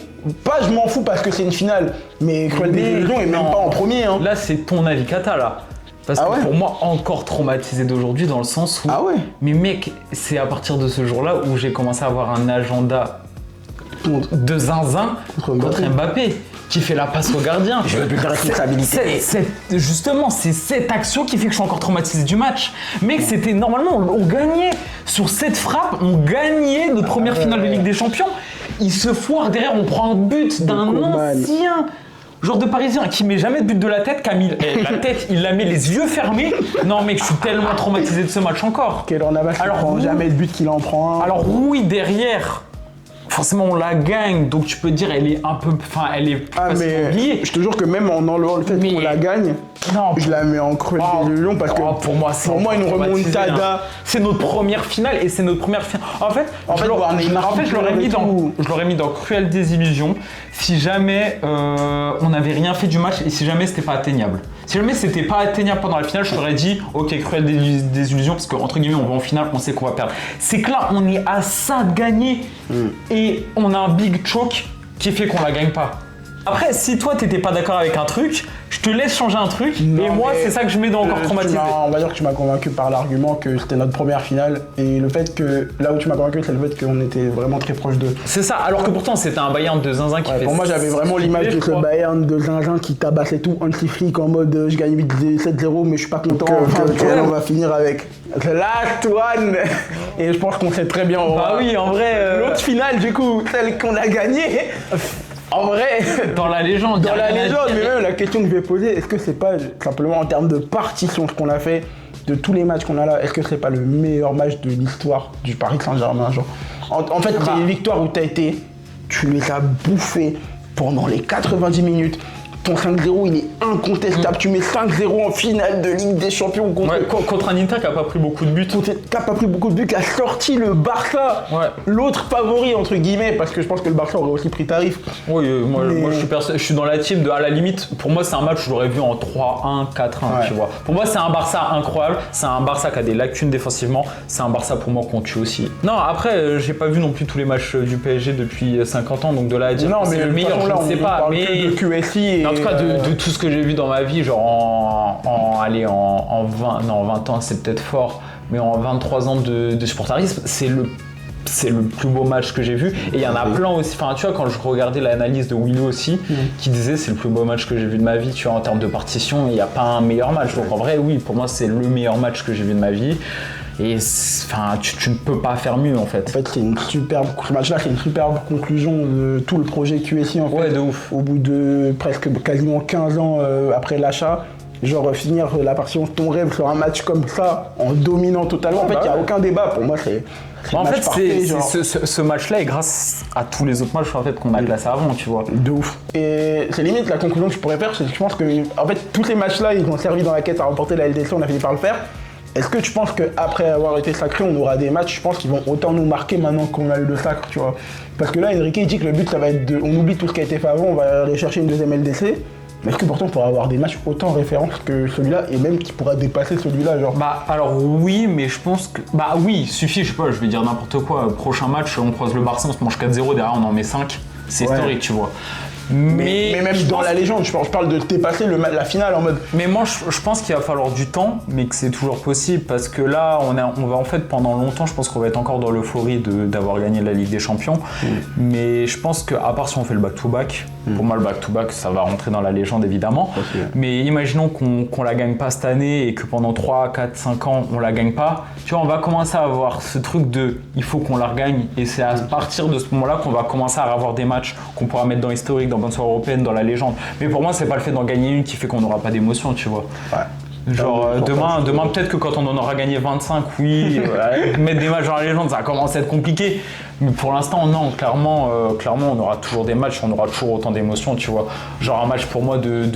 Pas je m'en fous parce que c'est une finale, mais cruelle désillusion et même pas en premier. Hein. Là c'est ton avis cata là. Parce que pour moi, encore traumatisé d'aujourd'hui dans le sens où... Ah ouais. Mais mec, c'est à partir de ce jour-là où j'ai commencé à avoir un agenda de zinzin contre Mbappé qui fait la passe au gardien. Je veux plus de responsabilité. Justement, c'est cette action qui fait que je suis encore traumatisé du match. Mec, c'était normalement, on gagnait. Sur cette frappe, on gagnait notre première finale de Ligue des Champions. Il se foire derrière, on prend un but d'un ancien... Genre de Parisien qui met jamais de but de la tête, Camille. La tête, il la met les yeux fermés. Non mec, je suis tellement traumatisé de ce match encore. Keylor Navas, il prend jamais de but qu'il en prend un. Alors oui, derrière, forcément on la gagne, donc tu peux dire elle est un peu, enfin elle est facilement oubliée. Je te jure que même en enlevant le fait qu'on la gagne, je la mets en cruelle désillusion parce que pour moi une remontada, c'est notre première finale et c'est notre première finale. En fait, je l'aurais mis dans cruelle désillusion si jamais on n'avait rien fait du match et si jamais c'était pas atteignable. Si jamais c'était pas atteignable pendant la finale, je t'aurais dit ok, cruelle désillusion parce que entre guillemets on va en finale, on sait qu'on va perdre. C'est que là on est à ça de gagner et on a un big choke qui fait qu'on la gagne pas. Après, si toi t'étais pas d'accord avec un truc, je te laisse changer un truc et moi c'est ça que je mets dans encore traumatisé. On va dire que tu m'as convaincu par l'argument que c'était notre première finale et le fait que là où tu m'as convaincu c'est le fait qu'on était vraiment très proche d'eux. C'est ça, alors que pourtant c'était un Bayern de zinzin qui fait. Pour moi j'avais vraiment l'image de ce Bayern de zinzin qui tabassait tout anti-fric en mode je gagne 7-0 mais je suis pas content. On va finir avec the last one et je pense qu'on sait très bien. Oui, en vrai. L'autre finale du coup, celle qu'on a gagnée. En vrai, dans la légende, mais même la question que je vais poser, est-ce que c'est pas simplement en termes de partition ce qu'on a fait, de tous les matchs qu'on a là, est-ce que c'est pas le meilleur match de l'histoire du Paris Saint-Germain genre en fait, c'est une victoire où tu les as bouffés pendant les 90 minutes. Ton 5-0 il est incontestable, tu mets 5-0 en finale de Ligue des Champions contre un Inter qui a pas pris beaucoup de buts. Qui a sorti le Barça, l'autre favori entre guillemets, parce que je pense que le Barça aurait aussi pris tarif. Oui, moi je suis dans la team de à la limite, pour moi c'est un match que je l'aurais vu en 3-1, 4-1, tu vois. Pour moi c'est un Barça incroyable, c'est un Barça qui a des lacunes défensivement, c'est un Barça pour moi qu'on tue aussi. Non, après j'ai pas vu non plus tous les matchs du PSG depuis 50 ans, donc de là à dire que c'est le meilleur, je ne sais pas, mais de QSI en tout cas, de tout ce que j'ai vu dans ma vie, genre en 20 ans, c'est peut-être fort, mais en 23 ans de supporterisme, c'est le plus beau match que j'ai vu. Et il y en a plein aussi. Enfin, tu vois, quand je regardais l'analyse de Willou aussi, qui disait c'est le plus beau match que j'ai vu de ma vie, tu vois, en termes de partition, il n'y a pas un meilleur match. Donc en vrai, oui, pour moi, c'est le meilleur match que j'ai vu de ma vie. Et enfin, tu ne peux pas faire mieux en fait. En fait, ce match-là, c'est une superbe conclusion de tout le projet QSI en fait. Ouais, de ouf. Au bout de quasiment 15 ans après l'achat, genre finir la partie de ton rêve sur un match comme ça, en dominant totalement. En fait, il n'y a aucun débat. Pour moi, c'est en fait, parfait, ce match-là est grâce à tous les autres matchs en fait, qu'on a classés avant, tu vois. De ouf. Et c'est limite la conclusion que je pourrais faire, c'est que je pense que en fait, tous ces matchs-là, ils ont servi dans la quête à remporter la LDC, on a fini par le faire. Est-ce que tu penses qu'après avoir été sacré, on aura des matchs, je pense, qui vont autant nous marquer maintenant qu'on a eu le sacre, tu vois? Parce que là, Enrique, il dit que le but, ça va être on oublie tout ce qui a été fait avant, on va aller chercher une deuxième LDC. Mais est-ce que pourtant on pourra avoir des matchs autant références que celui-là et même qui pourra dépasser celui-là, genre? Alors oui, mais je pense que... oui, suffit, je sais pas, je vais dire n'importe quoi. Prochain match, on croise le Barça, on se mange 4-0, derrière on en met 5. C'est historique, tu vois. Mais même dans la légende, je parle de dépasser la finale en mode... Mais moi, je pense qu'il va falloir du temps, mais que c'est toujours possible, parce que là, on va en fait, pendant longtemps, je pense qu'on va être encore dans l'euphorie d'avoir gagné la Ligue des Champions. Mais je pense qu'à part si on fait le back-to-back, pour moi, le back-to-back, ça va rentrer dans la légende, évidemment. Mais imaginons qu'on la gagne pas cette année et que pendant 3, 4, 5 ans, on la gagne pas. Tu vois, on va commencer à avoir ce truc de il faut qu'on la regagne, et c'est à partir de ce moment-là qu'on va commencer à avoir des matchs qu'on pourra mettre dans l'historique, dans bonne soirée européenne, dans la légende. Mais pour moi, c'est pas le fait d'en gagner une qui fait qu'on n'aura pas d'émotion, tu vois. Genre demain peut-être que quand on en aura gagné 25, oui, mettre des matchs dans la légende, ça commence à être compliqué. Mais pour l'instant, non, clairement, on aura toujours des matchs, on aura toujours autant d'émotions, tu vois. Genre un match pour moi de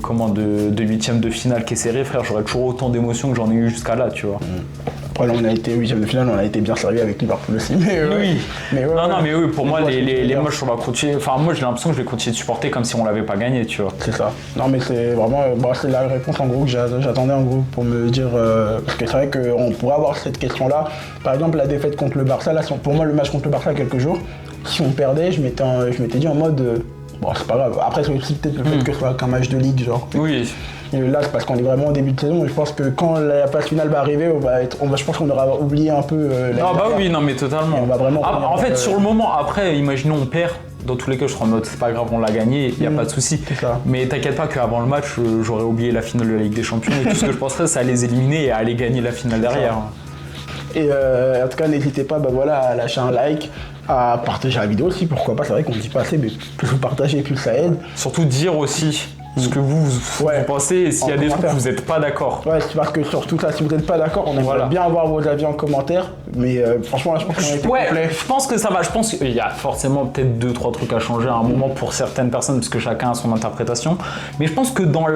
8ème de finale qui est serré, frère, j'aurais toujours autant d'émotions que j'en ai eu jusqu'à là, tu vois. Après, là, on a été 8ème de finale, on a été bien servi avec Liverpool aussi. Mais oui. Mais oui, pour moi, les matchs, on va continuer. Enfin, moi, j'ai l'impression que je vais continuer de supporter comme si on l'avait pas gagné, tu vois. C'est ça. Non, mais c'est vraiment. C'est la réponse en gros que j'attendais en gros pour me dire. Parce que c'est vrai qu'on pourrait avoir cette question-là. Par exemple, la défaite contre le Barça, là, pour moi, le match contre le Barça, il y a quelques jours, si on perdait, je m'étais dit en mode. Bon, c'est pas grave. Après, c'est aussi peut-être le fait que ce soit qu'un match de ligue, genre. Oui. Et là, c'est parce qu'on est vraiment au début de saison et je pense que quand la phase finale va arriver, je pense qu'on aura oublié un peu oui, non, mais totalement. On va vraiment en fait, sur le moment, après, imaginons on perd. Dans tous les cas, je serai en mode c'est pas grave, on l'a gagné, il n'y a pas de souci. Mais t'inquiète pas qu'avant le match, j'aurais oublié la finale de la Ligue des Champions et tout ce que je penserais, c'est à les éliminer et à aller gagner la finale derrière. Et en tout cas, n'hésitez pas à lâcher un like, à partager la vidéo aussi, pourquoi pas, c'est vrai qu'on ne dit pas assez, mais plus vous partagez, plus ça aide. Surtout dire aussi ce que vous pensez et s'il y a des trucs que vous n'êtes pas d'accord. Ouais, c'est parce que surtout ça, si vous n'êtes pas d'accord, on aimerait bien avoir vos avis en commentaire. Mais franchement, là, je pense qu'on a été complet. Je pense que ça va. Je pense qu'il y a forcément peut-être 2-3 trucs à changer à un moment pour certaines personnes, parce que chacun a son interprétation. Mais je pense que dans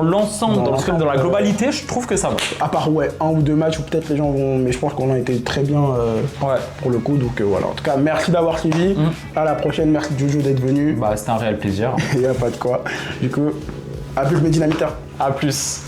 l'ensemble, dans la globalité, je trouve que ça va. À part, un ou deux matchs où peut-être les gens vont. Mais je pense qu'on a été très bien pour le coup. Donc voilà. En tout cas, merci d'avoir suivi. À la prochaine. Merci Jojo d'être venu. C'était un réel plaisir. Il n'y a pas de quoi. Du coup, à plus, mes dynamitaires. À plus.